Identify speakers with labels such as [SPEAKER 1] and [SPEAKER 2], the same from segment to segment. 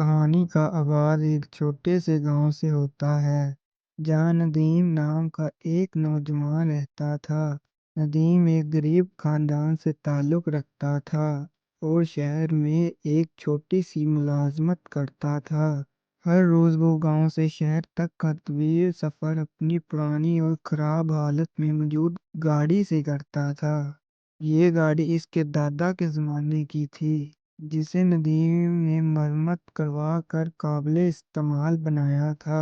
[SPEAKER 1] کہانی کا آغاز ایک چھوٹے سے گاؤں سے ہوتا ہے جہاں ندیم نام کا ایک نوجوان رہتا تھا۔ ندیم ایک غریب خاندان سے تعلق رکھتا تھا اور شہر میں ایک چھوٹی سی ملازمت کرتا تھا۔ ہر روز وہ گاؤں سے شہر تک کا طویل سفر اپنی پرانی اور خراب حالت میں موجود گاڑی سے کرتا تھا۔ یہ گاڑی اس کے دادا کے زمانے کی تھی جسے ندیم نے مرمت کروا کر قابل استعمال بنایا تھا۔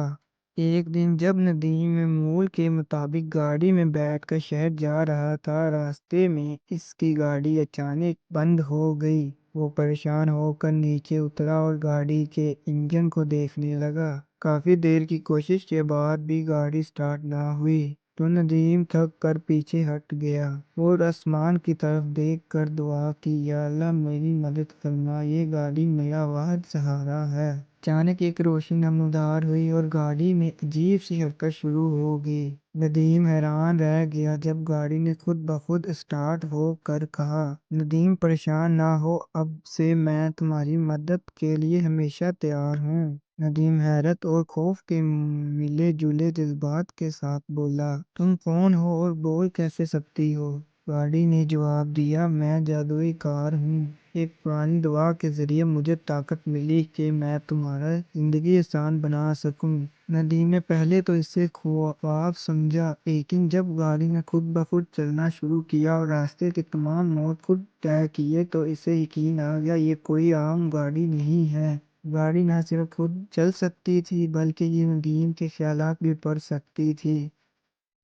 [SPEAKER 1] ایک دن جب ندیم معمول کے مطابق گاڑی میں بیٹھ کر شہر جا رہا تھا، راستے میں اس کی گاڑی اچانک بند ہو گئی۔ وہ پریشان ہو کر نیچے اترا اور گاڑی کے انجن کو دیکھنے لگا۔ کافی دیر کی کوشش کے بعد بھی گاڑی سٹارٹ نہ ہوئی تو ندیم تھک کر پیچھے ہٹ گیا اور آسمان کی طرف دیکھ کر دعا کی، یا اللہ میری مدد کرنا، یہ گاڑی میرا واحد سہارا ہے۔ اچانک ایک روشنی نمودار ہوئی اور گاڑی میں عجیب سی حرکت شروع ہو گئی۔ ندیم حیران رہ گیا جب گاڑی نے خود بخود اسٹارٹ ہو کر کہا، ندیم پریشان نہ ہو، اب سے میں تمہاری مدد کے لیے ہمیشہ تیار ہوں۔ ندیم حیرت اور خوف کے ملے جلے جذبات کے ساتھ بولا، تم کون ہو اور بول کیسے سکتی ہو؟ گاڑی نے جواب دیا، میں جادوئی کار ہوں، ایک پرانی دعا کے ذریعے مجھے طاقت ملی کہ میں تمہاری زندگی آسان بنا سکوں۔ ندیم نے پہلے تو اسے خواب سمجھا، لیکن جب گاڑی نے خود بخود چلنا شروع کیا اور راستے کے تمام موڑ خود طے کیے تو اسے یقین آ گیا، یہ کوئی عام گاڑی نہیں ہے۔ گاڑی نہ صرف خود چل سکتی تھی بلکہ یہ ندیم کے خیالات بھی پڑھ سکتی تھی۔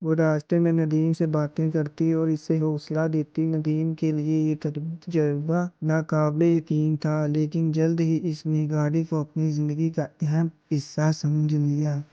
[SPEAKER 1] وہ راستے میں ندیم سے باتیں کرتی اور اسے حوصلہ دیتی۔ ندیم کے لیے یہ تجربہ ناقابل یقین تھا، لیکن جلد ہی اس نے گاڑی کو اپنی زندگی کا اہم حصہ سمجھ لیا۔